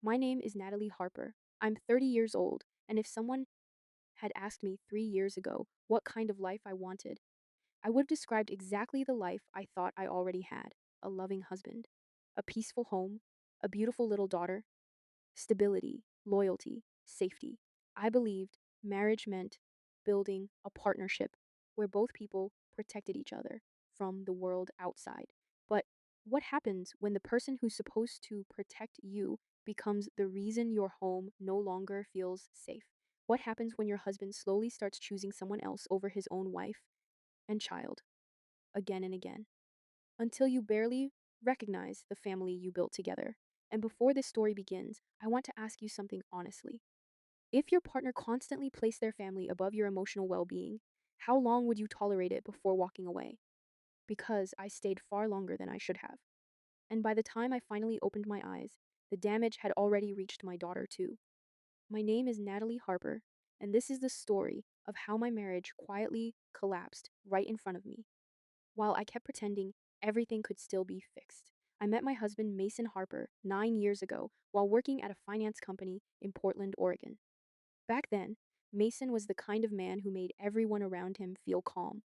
My name is Natalie Harper. I'm 30 years old, and if someone had asked me 3 years ago what kind of life I wanted, I would have described exactly the life I thought I already had: a loving husband, a peaceful home, a beautiful little daughter, stability, loyalty, safety. I believed marriage meant building a partnership where both people protected each other from the world outside. But what happens when the person who's supposed to protect you becomes the reason your home no longer feels safe? What happens when your husband slowly starts choosing someone else over his own wife and child again and again, until you barely recognize the family you built together? And before this story begins, I want to ask you something honestly. If your partner constantly placed their family above your emotional well being, how long would you tolerate it before walking away? Because I stayed far longer than I should have. And by the time I finally opened my eyes, the damage had already reached my daughter too. My name is Natalie Harper, and this is the story of how my marriage quietly collapsed right in front of me. While I kept pretending everything could still be fixed, I met my husband Mason Harper 9 years ago while working at a finance company in Portland, Oregon. Back then, Mason was the kind of man who made everyone around him feel calm.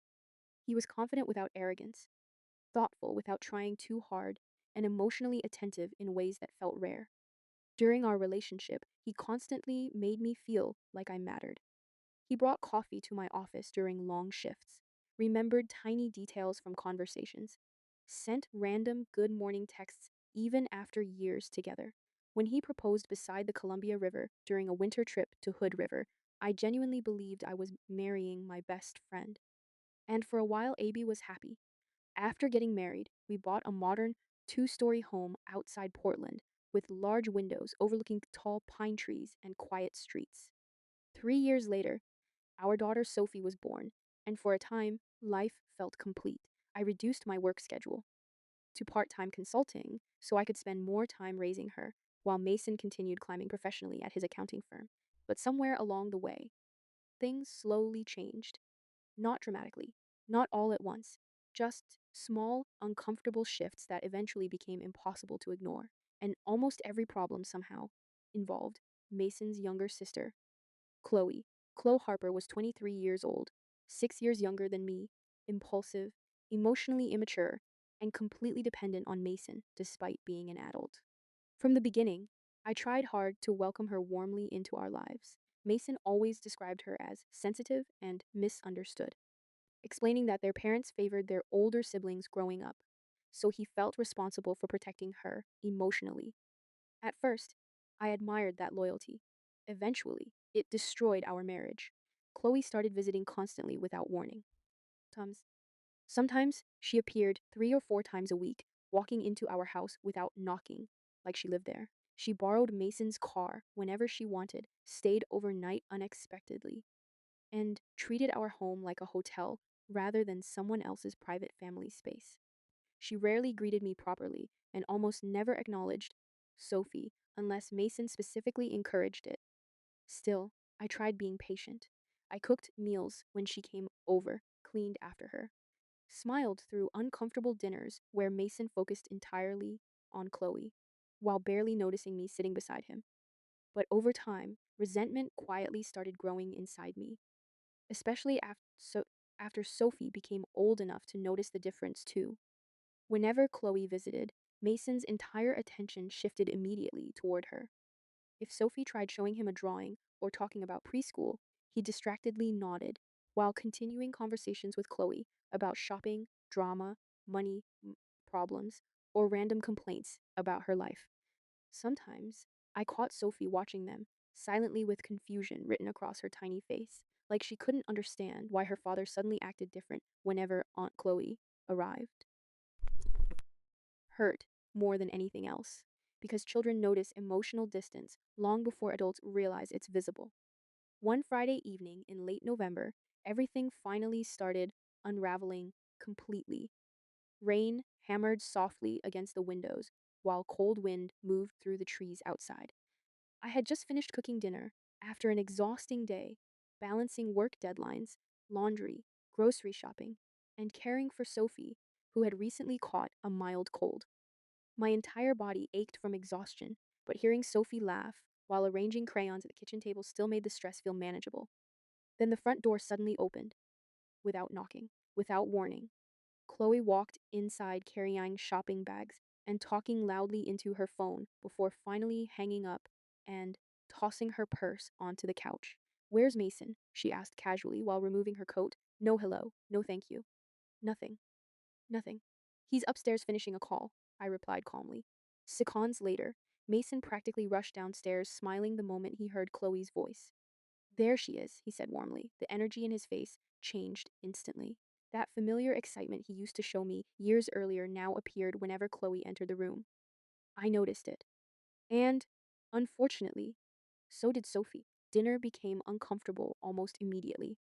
He was confident without arrogance, thoughtful without trying too hard, and emotionally attentive in ways that felt rare. During our relationship, he constantly made me feel like I mattered. He brought coffee to my office during long shifts, remembered tiny details from conversations, sent random good morning texts even after years together. When he proposed beside the Columbia River during a winter trip to Hood River, I genuinely believed I was marrying my best friend. And for a while, AB was happy. After getting married, we bought a modern 2 story home outside Portland with large windows overlooking tall pine trees and quiet streets. 3 years later, our daughter Sophie was born, and for a time, life felt complete. I reduced my work schedule to part time consulting so I could spend more time raising her, while Mason continued climbing professionally at his accounting firm. But somewhere along the way, things slowly changed. Not dramatically, not all at once, just small, uncomfortable shifts that eventually became impossible to ignore. And almost every problem somehow involved Mason's younger sister, Chloe. Chloe Harper was 23 years old, 6 years younger than me, impulsive, emotionally immature, and completely dependent on Mason despite being an adult. From the beginning, I tried hard to welcome her warmly into our lives. Mason always described her as sensitive and misunderstood, explaining that their parents favored their older siblings growing up, so he felt responsible for protecting her emotionally. At first, I admired that loyalty. Eventually, it destroyed our marriage. Chloe started visiting constantly without warning. Sometimes, sometimes she appeared 3 or 4 times a week, walking into our house without knocking, like she lived there. She borrowed Mason's car whenever she wanted, stayed overnight unexpectedly, and treated our home like a hotel rather than someone else's private family space. She rarely greeted me properly and almost never acknowledged Sophie unless Mason specifically encouraged it. Still, I tried being patient. I cooked meals when she came over, cleaned after her, smiled through uncomfortable dinners where Mason focused entirely on Chloe, while barely noticing me sitting beside him. But over time, resentment quietly started growing inside me, especially after Sophie became old enough to notice the difference too. Whenever Chloe visited, Mason's entire attention shifted immediately toward her. If Sophie tried showing him a drawing or talking about preschool, he distractedly nodded, while continuing conversations with Chloe about shopping, drama, money problems, or random complaints about her life. Sometimes, I caught Sophie watching them, silently with confusion written across her tiny face, like she couldn't understand why her father suddenly acted different whenever Aunt Chloe arrived. Hurt more than anything else, because children notice emotional distance long before adults realize it's visible. One Friday evening in late November, everything finally started unraveling completely. Rain hammered softly against the windows, while cold wind moved through the trees outside. I had just finished cooking dinner after an exhausting day, balancing work deadlines, laundry, grocery shopping, and caring for Sophie, who had recently caught a mild cold. My entire body ached from exhaustion, but hearing Sophie laugh while arranging crayons at the kitchen table still made the stress feel manageable. Then the front door suddenly opened, without knocking, without warning. Chloe walked inside carrying shopping bags and talking loudly into her phone before finally hanging up and tossing her purse onto the couch. Where's Mason? She asked casually while removing her coat. No hello, no thank you. Nothing, nothing. He's upstairs finishing a call, I replied calmly. Seconds later, Mason practically rushed downstairs, smiling the moment he heard Chloe's voice. There she is, he said warmly. The energy in his face changed instantly. That familiar excitement he used to show me years earlier now appeared whenever Chloe entered the room. I noticed it. And, unfortunately, so did Sophie. Dinner became uncomfortable almost immediately.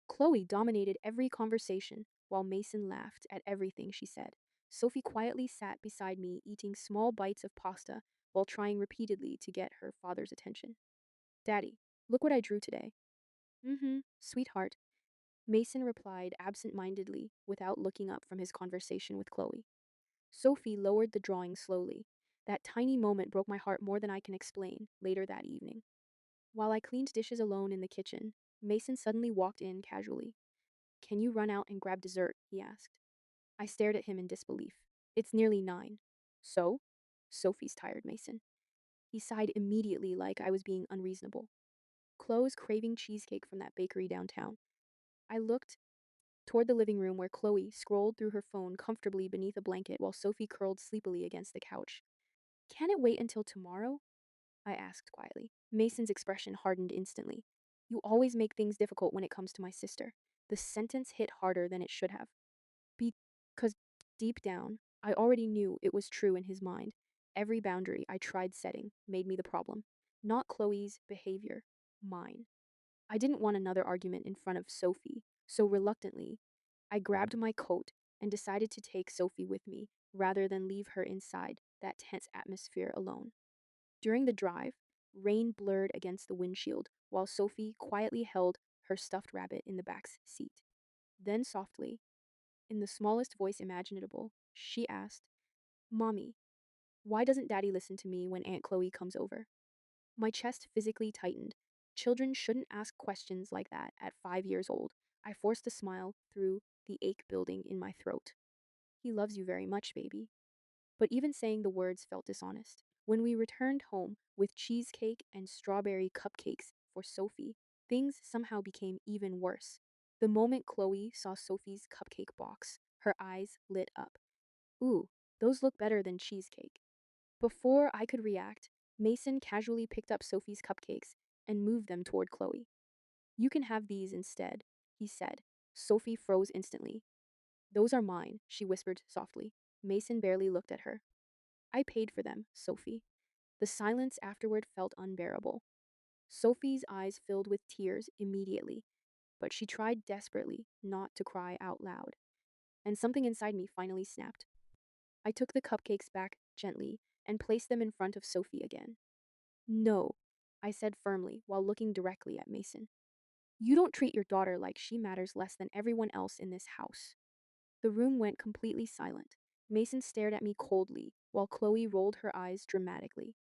Chloe dominated every conversation, while Mason laughed at everything she said. Sophie quietly sat beside me, eating small bites of pasta while trying repeatedly to get her father's attention. Daddy, look what I drew today. Sweetheart, Mason replied absent mindedly without looking up from his conversation with Chloe. Sophie lowered the drawing slowly. That tiny moment broke my heart more than I can explain later that evening. While I cleaned dishes alone in the kitchen, Mason suddenly walked in casually. Can you run out and grab dessert? He asked. I stared at him in disbelief. It's nearly 9. So? Sophie's tired, Mason. He sighed immediately like I was being unreasonable. Chloe's craving cheesecake from that bakery downtown. I looked toward the living room where Chloe scrolled through her phone comfortably beneath a blanket while Sophie curled sleepily against the couch. Can it wait until tomorrow? I asked quietly. Mason's expression hardened instantly. You always make things difficult when it comes to my sister. The sentence hit harder than it should have. Because deep down, I already knew it was true in his mind. Every boundary I tried setting made me the problem. Not Chloe's behavior, mine. I didn't want another argument in front of Sophie, so reluctantly, I grabbed my coat and decided to take Sophie with me rather than leave her inside that tense atmosphere alone. During the drive, rain blurred against the windshield while Sophie quietly held her stuffed rabbit in the back seat. Then softly, in the smallest voice imaginable, she asked, Mommy, why doesn't Daddy listen to me when Aunt Chloe comes over? My chest physically tightened. Children shouldn't ask questions like that at 5 years old. I forced a smile through the ache building in my throat. He loves you very much, baby. But even saying the words felt dishonest. When we returned home with cheesecake and strawberry cupcakes for Sophie, things somehow became even worse. The moment Chloe saw Sophie's cupcake box, her eyes lit up. Ooh, those look better than cheesecake. Before I could react, Mason casually picked up Sophie's cupcakes and moved them toward Chloe. You can have these instead, he said. Sophie froze instantly. Those are mine, she whispered softly. Mason barely looked at her. I paid for them, Sophie. The silence afterward felt unbearable. Sophie's eyes filled with tears immediately, but she tried desperately not to cry out loud. And something inside me finally snapped. I took the cupcakes back gently and placed them in front of Sophie again. No, I said firmly while looking directly at Mason. You don't treat your daughter like she matters less than everyone else in this house. The room went completely silent. Mason stared at me coldly while Chloe rolled her eyes dramatically.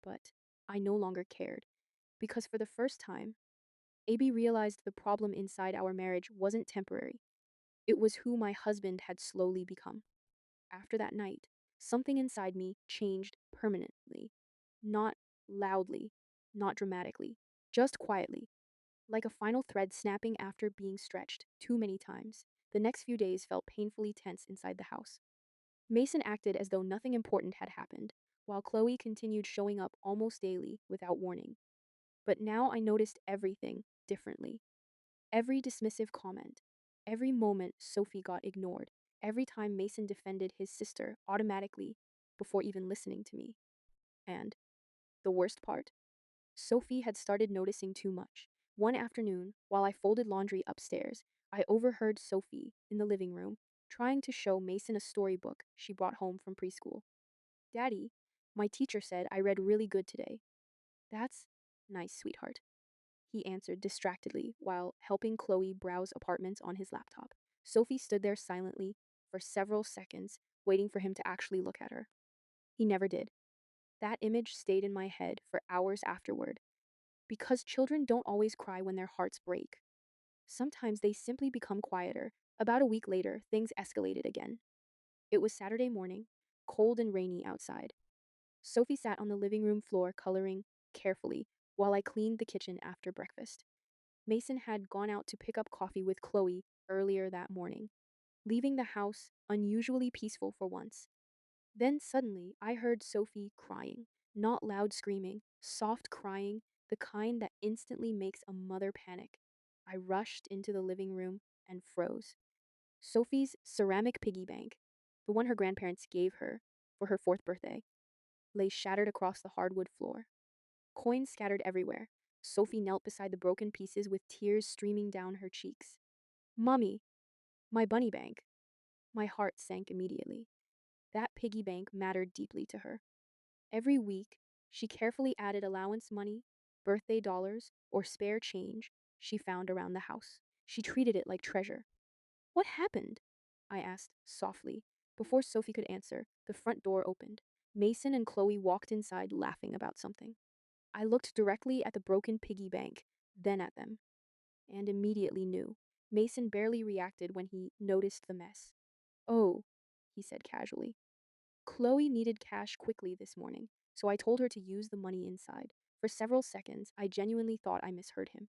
But I no longer cared, because for the first time, AB realized the problem inside our marriage wasn't temporary. It was who my husband had slowly become. After that night, something inside me changed permanently. Not loudly, not dramatically, just quietly, like a final thread snapping after being stretched too many times. The next few days felt painfully tense inside the house. Mason acted as though nothing important had happened, while Chloe continued showing up almost daily without warning. But now I noticed everything differently. Every dismissive comment, every moment Sophie got ignored, every time Mason defended his sister automatically before even listening to me. And the worst part? Sophie had started noticing too much. One afternoon, while I folded laundry upstairs, I overheard Sophie in the living room trying to show Mason a storybook she brought home from preschool. Daddy, my teacher said I read really good today. That's nice, sweetheart, he answered distractedly while helping Chloe browse apartments on his laptop. Sophie stood there silently for several seconds, waiting for him to actually look at her. He never did. That image stayed in my head for hours afterward. Because children don't always cry when their hearts break. Sometimes they simply become quieter. About a week later, things escalated again. It was Saturday morning, cold and rainy outside. Sophie sat on the living room floor coloring carefully while I cleaned the kitchen after breakfast. Mason had gone out to pick up coffee with Chloe earlier that morning, leaving the house unusually peaceful for once. Then suddenly I heard Sophie crying, not loud screaming, soft crying, the kind that instantly makes a mother panic. I rushed into the living room and froze. Sophie's ceramic piggy bank, the one her grandparents gave her for her fourth birthday, lay shattered across the hardwood floor. Coins scattered everywhere. Sophie knelt beside the broken pieces with tears streaming down her cheeks. Mummy, my bunny bank. My heart sank immediately. That piggy bank mattered deeply to her. Every week, she carefully added allowance money, birthday dollars, or spare change she found around the house. She treated it like treasure. What happened? I asked softly. Before Sophie could answer, the front door opened. Mason and Chloe walked inside laughing about something. I looked directly at the broken piggy bank, then at them, and immediately knew. Mason barely reacted when he noticed the mess. Oh, he said casually. Chloe needed cash quickly this morning, so I told her to use the money inside. For several seconds, I genuinely thought I misheard him.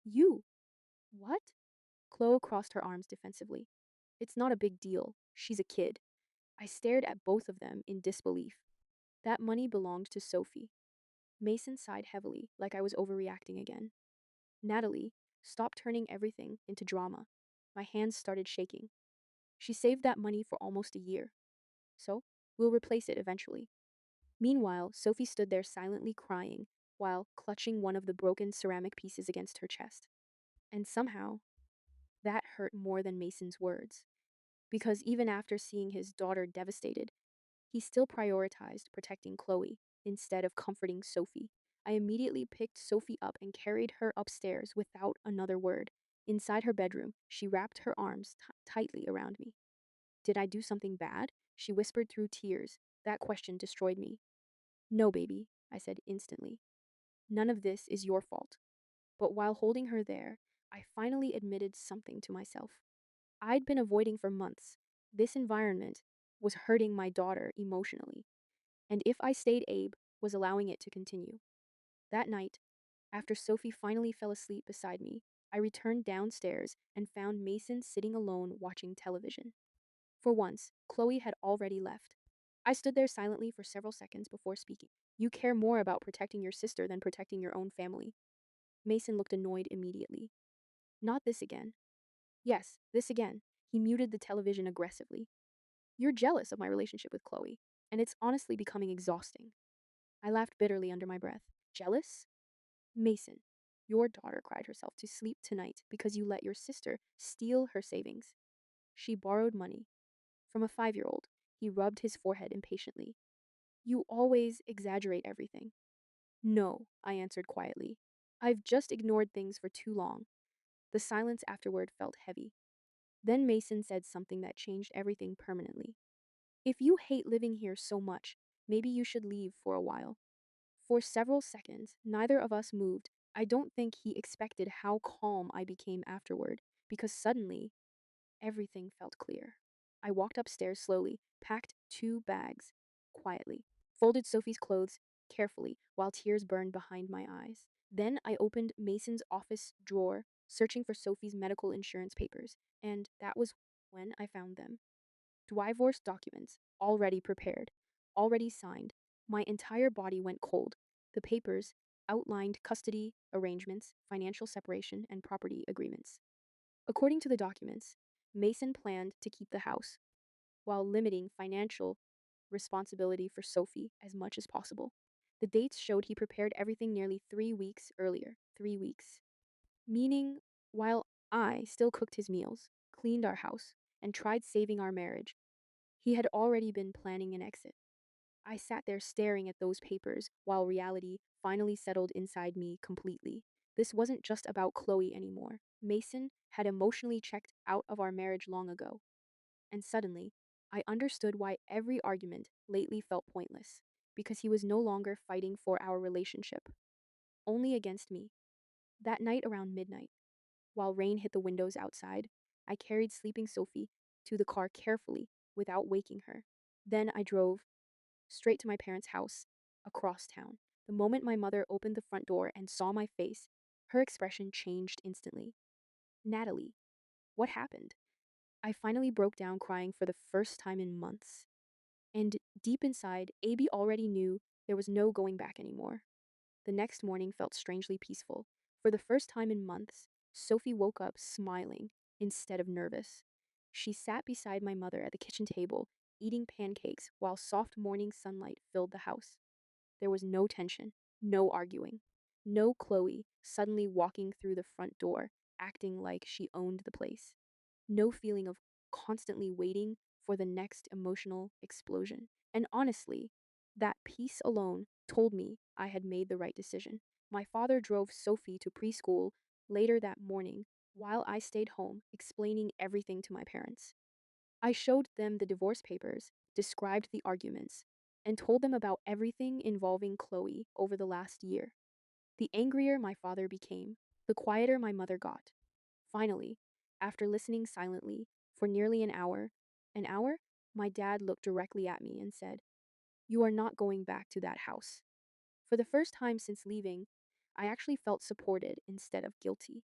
You? What? Chloe crossed her arms defensively. It's not a big deal. She's a kid. I stared at both of them in disbelief. That money belonged to Sophie. Mason sighed heavily, like I was overreacting again. Natalie, stop turning everything into drama. My hands started shaking. She saved that money for almost a year. So, we'll replace it eventually. Meanwhile, Sophie stood there silently crying while clutching one of the broken ceramic pieces against her chest. And somehow, that hurt more than Mason's words, because even after seeing his daughter devastated, he still prioritized protecting Chloe instead of comforting Sophie. I immediately picked Sophie up and carried her upstairs without another word. Inside her bedroom, she wrapped her arms tightly around me. Did I do something bad? She whispered through tears. That question destroyed me. No, baby, I said instantly. None of this is your fault. But while holding her there, I finally admitted something to myself. I'd been avoiding for months. This environment was hurting my daughter emotionally, and if I stayed, Abe was allowing it to continue. That night, after Sophie finally fell asleep beside me, I returned downstairs and found Mason sitting alone watching television. For once, Chloe had already left. I stood there silently for several seconds before speaking. You care more about protecting your sister than protecting your own family. Mason looked annoyed immediately. Not this again. Yes, this again. He muted the television aggressively. You're jealous of my relationship with Chloe, and it's honestly becoming exhausting. I laughed bitterly under my breath. Jealous? Mason, your daughter cried herself to sleep tonight because you let your sister steal her savings. She borrowed money from a 5-year old. He rubbed his forehead impatiently. You always exaggerate everything. No, I answered quietly. I've just ignored things for too long. The silence afterward felt heavy. Then Mason said something that changed everything permanently. If you hate living here so much, maybe you should leave for a while. For several seconds, neither of us moved. I don't think he expected how calm I became afterward, because suddenly, everything felt clear. I walked upstairs slowly, packed 2 bags, quietly, folded Sophie's clothes carefully while tears burned behind my eyes. Then I opened Mason's office drawer, searching for Sophie's medical insurance papers, and that was when I found them. Divorce documents, already prepared, already signed. My entire body went cold. The papers outlined custody arrangements, financial separation, and property agreements. According to the documents, Mason planned to keep the house while limiting financial responsibility for Sophie as much as possible. The dates showed he prepared everything nearly 3 weeks earlier. 3 weeks. Meaning, while I still cooked his meals, cleaned our house, and tried saving our marriage, he had already been planning an exit. I sat there staring at those papers while reality finally settled inside me completely. This wasn't just about Chloe anymore. Mason had emotionally checked out of our marriage long ago. And suddenly, I understood why every argument lately felt pointless. because he was no longer fighting for our relationship, only against me. That night around midnight, while rain hit the windows outside, I carried sleeping Sophie to the car carefully without waking her. Then I drove straight to my parents' house across town. The moment my mother opened the front door and saw my face, her expression changed instantly. Natalie, what happened? I finally broke down crying for the first time in months. And deep inside, Abby already knew there was no going back anymore. The next morning felt strangely peaceful. For the first time in months, Sophie woke up smiling instead of nervous. She sat beside my mother at the kitchen table, eating pancakes while soft morning sunlight filled the house. There was no tension, no arguing, no Chloe suddenly walking through the front door, acting like she owned the place. No feeling of constantly waiting for the next emotional explosion. And honestly, that peace alone told me I had made the right decision. My father drove Sophie to preschool later that morning while I stayed home, explaining everything to my parents. I showed them the divorce papers, described the arguments, and told them about everything involving Chloe over the last year. The angrier my father became, the quieter my mother got. Finally, after listening silently for nearly an hour, my dad looked directly at me and said, "You are not going back to that house." For the first time since leaving, I actually felt supported instead of guilty.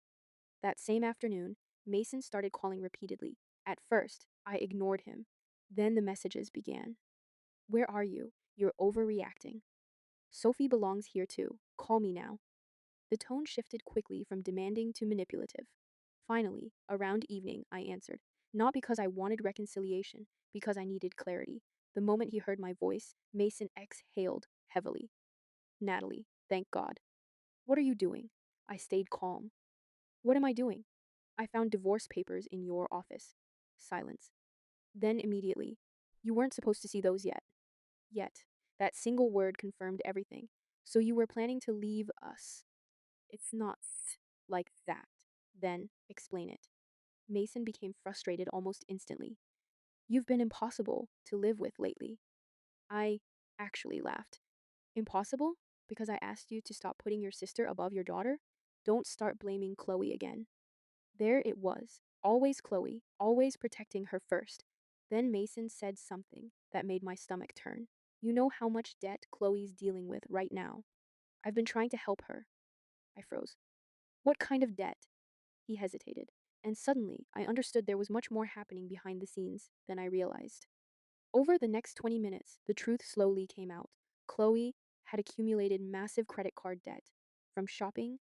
That same afternoon, Mason started calling repeatedly. At first, I ignored him. Then the messages began. "Where are you? You're overreacting. Sophie belongs here too. Call me now." The tone shifted quickly from demanding to manipulative. Finally, around evening, I answered, not because I wanted reconciliation, because I needed clarity. The moment he heard my voice, Mason exhaled heavily. "Natalie, thank God. What are you doing?" I stayed calm. "What am I doing?" "I found divorce papers in your office." Silence. Then immediately, "You weren't supposed to see those yet." Yet, that single word confirmed everything. "So you were planning to leave us." "It's not like that." "Then, explain it." Mason became frustrated almost instantly. "You've been impossible to live with lately." I actually laughed. "Impossible? Because I asked you to stop putting your sister above your daughter? Don't start blaming Chloe again." There it was. Always Chloe, always protecting her first. Then Mason said something that made my stomach turn. "You know how much debt Chloe's dealing with right now. I've been trying to help her." I froze. "What kind of debt?" He hesitated. And suddenly, I understood there was much more happening behind the scenes than I realized. Over the next 20 minutes, the truth slowly came out. Chloe had accumulated massive credit card debt from shopping,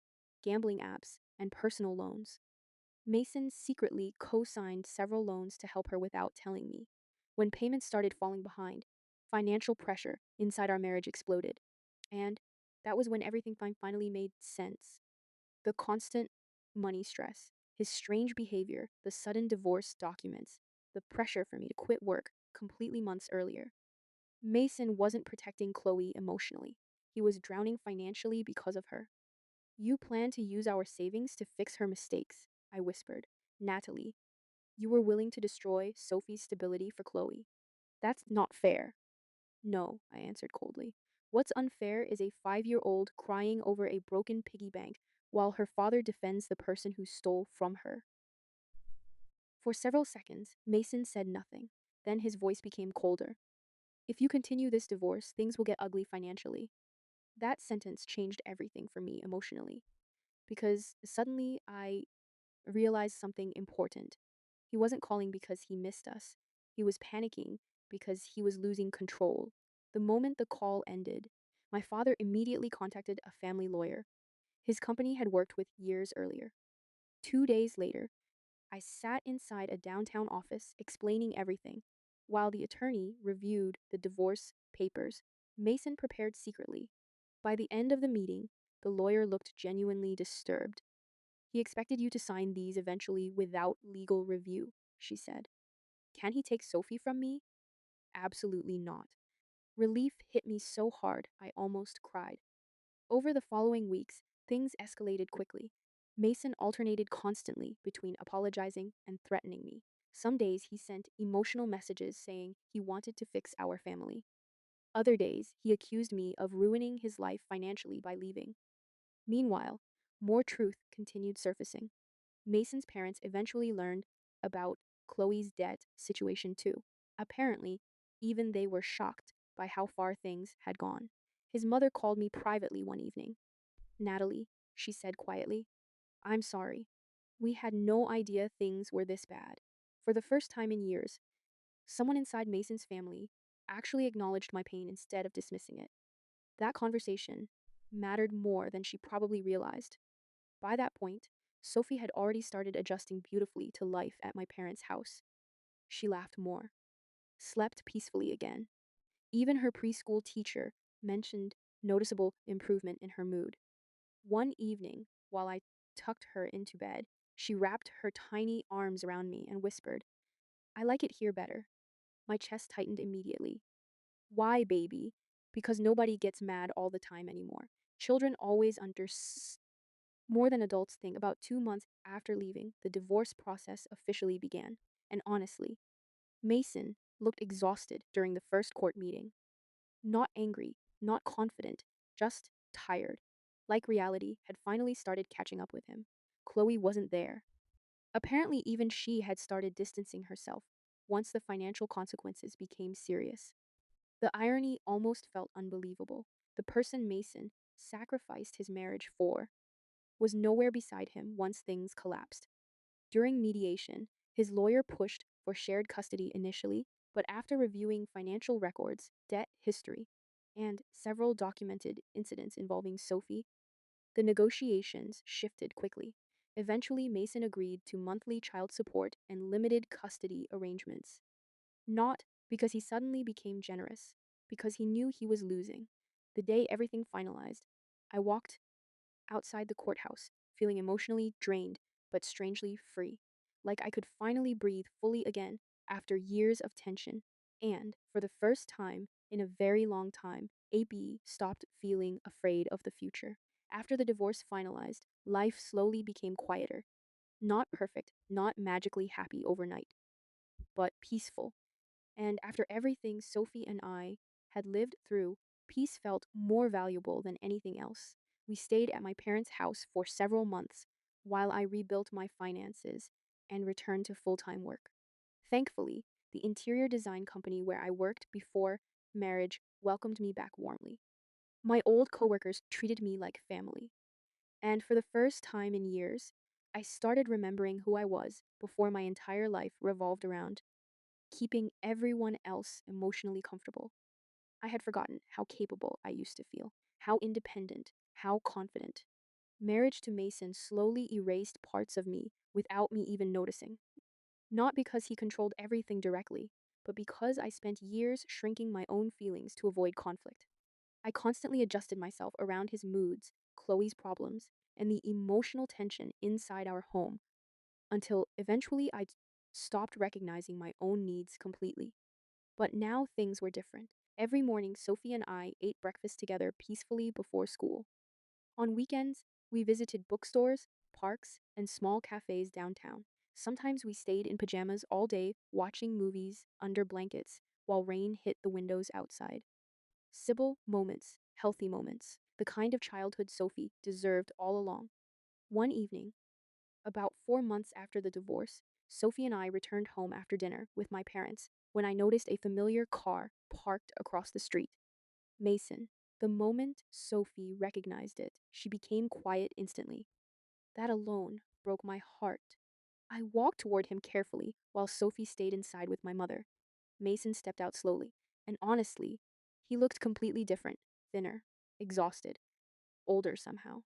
gambling apps, and personal loans. Mason secretly co signed several loans to help her without telling me. When payments started falling behind, financial pressure inside our marriage exploded. And that was when everything finally made sense. The constant money stress, his strange behavior, the sudden divorce documents, the pressure for me to quit work completely months earlier. Mason wasn't protecting Chloe emotionally. He was drowning financially because of her. "You plan to use our savings to fix her mistakes," I whispered. "Natalie, you were willing to destroy Sophie's stability for Chloe. That's not fair." "No," I answered coldly. "What's unfair is a 5-year-old crying over a broken piggy bank while her father defends the person who stole from her." For several seconds, Mason said nothing. Then his voice became colder. "If you continue this divorce, things will get ugly financially." That sentence changed everything for me emotionally, because suddenly I realized something important. He wasn't calling because he missed us. He was panicking because he was losing control. The moment the call ended, my father immediately contacted a family lawyer his company had worked with years earlier. 2 days later, I sat inside a downtown office explaining everything. While the attorney reviewed the divorce papers, Mason prepared secretly. By the end of the meeting, the lawyer looked genuinely disturbed. "He expected you to sign these eventually without legal review," she said. "Can he take Sophie from me?" Absolutely not. Relief hit me so hard I almost cried. Over the following weeks, things escalated quickly. Mason alternated constantly between apologizing and threatening me. Some days he sent emotional messages saying he wanted to fix our family. Other days, he accused me of ruining his life financially by leaving. Meanwhile, more truth continued surfacing. Mason's parents eventually learned about Chloe's debt situation too. Apparently, even they were shocked by how far things had gone. His mother called me privately one evening. Natalie, she said quietly, I'm sorry. We had no idea things were this bad. For the first time in years, someone inside Mason's family actually acknowledged my pain instead of dismissing it. That conversation mattered more than she probably realized. By that point, Sophie had already started adjusting beautifully to life at my parents' house. She laughed more, slept peacefully again. Even her preschool teacher mentioned noticeable improvement in her mood. One evening, while I tucked her into bed, she wrapped her tiny arms around me and whispered, I like it here better. My chest tightened immediately. Why, baby? Because nobody gets mad all the time anymore. Children always more than adults think. About 2 months after leaving, the divorce process officially began. And honestly, Mason looked exhausted during the first court meeting. Not angry, not confident, just tired. Like reality had finally started catching up with him. Chloe wasn't there. Apparently, even she had started distancing herself once the financial consequences became serious. The irony almost felt unbelievable. The person Mason sacrificed his marriage for was nowhere beside him once things collapsed. During mediation, his lawyer pushed for shared custody initially, but after reviewing financial records, debt history, and several documented incidents involving Sophie, the negotiations shifted quickly. Eventually, Mason agreed to monthly child support and limited custody arrangements. Not because he suddenly became generous, because he knew he was losing. The day everything finalized, I walked outside the courthouse, feeling emotionally drained but strangely free, like I could finally breathe fully again after years of tension. And, for the first time in a very long time, AB stopped feeling afraid of the future. After the divorce finalized, life slowly became quieter. Not perfect, not magically happy overnight, but peaceful. And after everything Sophie and I had lived through, peace felt more valuable than anything else. We stayed at my parents' house for several months while I rebuilt my finances and returned to full time work. Thankfully, the interior design company where I worked before marriage welcomed me back warmly. My old coworkers treated me like family. And for the first time in years, I started remembering who I was before my entire life revolved around keeping everyone else emotionally comfortable. I had forgotten how capable I used to feel, how independent, how confident. Marriage to Mason slowly erased parts of me without me even noticing. Not because he controlled everything directly, but because I spent years shrinking my own feelings to avoid conflict. I constantly adjusted myself around his moods, Chloe's problems, and the emotional tension inside our home until eventually I stopped recognizing my own needs completely. But now things were different. Every morning, Sophie and I ate breakfast together peacefully before school. On weekends, we visited bookstores, parks, and small cafes downtown. Sometimes we stayed in pajamas all day, watching movies under blankets while rain hit the windows outside. Simple moments, healthy moments, the kind of childhood Sophie deserved all along. One evening, about 4 months after the divorce, Sophie and I returned home after dinner with my parents when I noticed a familiar car parked across the street. Mason. The moment Sophie recognized it, she became quiet instantly. That alone broke my heart. I walked toward him carefully while Sophie stayed inside with my mother. Mason stepped out slowly, and honestly, he looked completely different, thinner, exhausted, older somehow.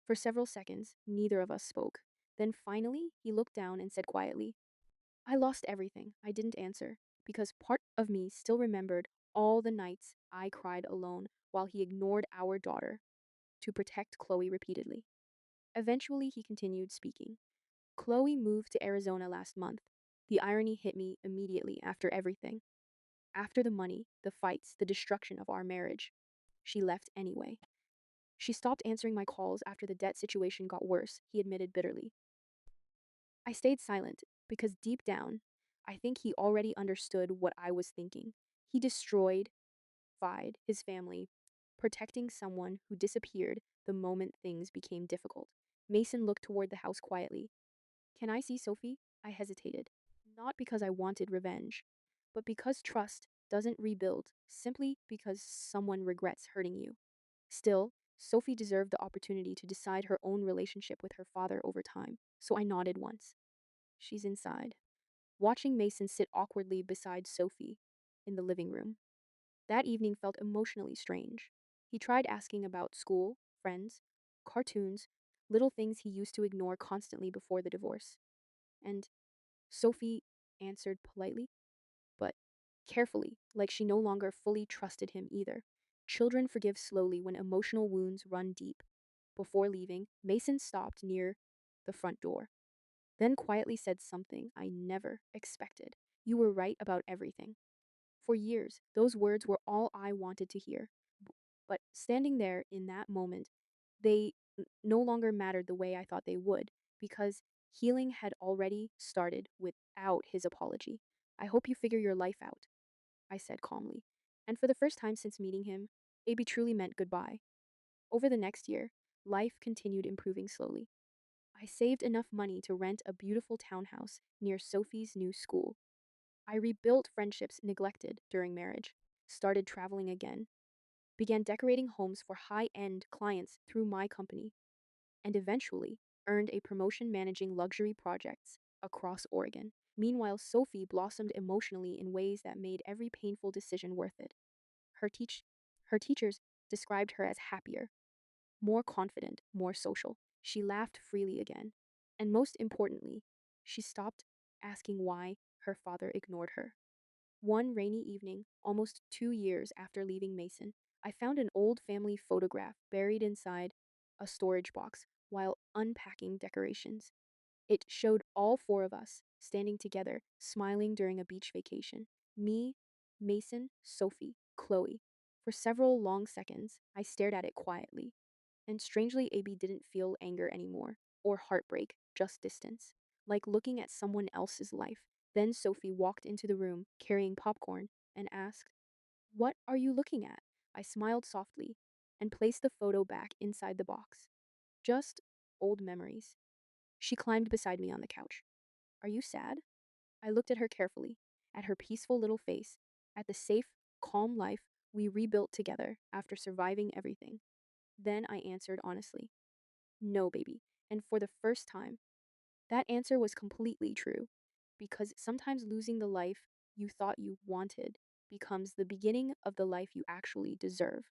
For several seconds, neither of us spoke. Then finally, he looked down and said quietly, I lost everything. I didn't answer, because part of me still remembered all the nights I cried alone while he ignored our daughter to protect Chloe repeatedly. Eventually, he continued speaking. Chloe moved to Arizona last month. The irony hit me immediately after everything. After the money, the fights, the destruction of our marriage. She left anyway. She stopped answering my calls after the debt situation got worse, he admitted bitterly. I stayed silent because deep down, I think he already understood what I was thinking. He destroyed defied his family, protecting someone who disappeared the moment things became difficult. Mason looked toward the house quietly. Can I see Sophie? I hesitated. Not because I wanted revenge, but because trust doesn't rebuild simply because someone regrets hurting you. Still, Sophie deserved the opportunity to decide her own relationship with her father over time, so I nodded once. She's inside. Watching Mason sit awkwardly beside Sophie in the living room. That evening felt emotionally strange. He tried asking about school, friends, cartoons, little things he used to ignore constantly before the divorce. And Sophie answered politely, but carefully, like she no longer fully trusted him either. Children forgive slowly when emotional wounds run deep. Before leaving, Mason stopped near the front door, then quietly said something I never expected. You were right about everything. For years, those words were all I wanted to hear. But standing there in that moment, they no longer mattered the way I thought they would, because healing had already started without his apology. I hope you figure your life out, I said calmly. And for the first time since meeting him, AB truly meant goodbye. Over the next year, life continued improving slowly. I saved enough money to rent a beautiful townhouse near Sophie's new school. I rebuilt friendships neglected during marriage, started traveling again, began decorating homes for high end clients through my company, and eventually earned a promotion managing luxury projects across Oregon. Meanwhile, Sophie blossomed emotionally in ways that made every painful decision worth it. Her, teach- her teachers described her as happier, more confident, more social. She laughed freely again. And most importantly, she stopped asking why her father ignored her. One rainy evening, almost 2 years after leaving Mason, I found an old family photograph buried inside a storage box while unpacking decorations. It showed all four of us standing together, smiling during a beach vacation. Me, Mason, Sophie, Chloe. For several long seconds, I stared at it quietly. And strangely, AB didn't feel anger anymore, or heartbreak, just distance, like looking at someone else's life. Then Sophie walked into the room, carrying popcorn, and asked, What are you looking at? I smiled softly and placed the photo back inside the box. Just old memories. She climbed beside me on the couch. Are you sad? I looked at her carefully, at her peaceful little face, at the safe, calm life we rebuilt together after surviving everything. Then I answered honestly, No, baby. And for the first time, that answer was completely true. Because sometimes losing the life you thought you wanted becomes the beginning of the life you actually deserve.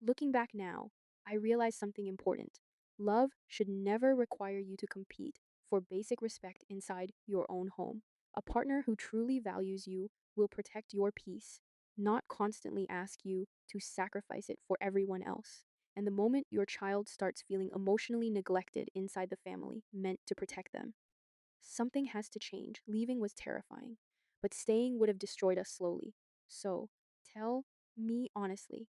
Looking back now, I realize something important. Love should never require you to compete for basic respect inside your own home. A partner who truly values you will protect your peace, not constantly ask you to sacrifice it for everyone else. And the moment your child starts feeling emotionally neglected inside the family meant to protect them, something has to change. Leaving was terrifying, but staying would have destroyed us slowly. So, tell me honestly,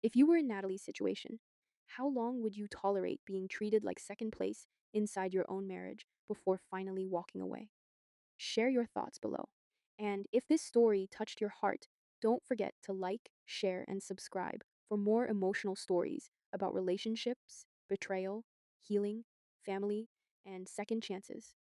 if you were in Natalie's situation, how long would you tolerate being treated like second place inside your own marriage before finally walking away? Share your thoughts below. And if this story touched your heart, don't forget to like, share, and subscribe for more emotional stories about relationships, betrayal, healing, family, and second chances.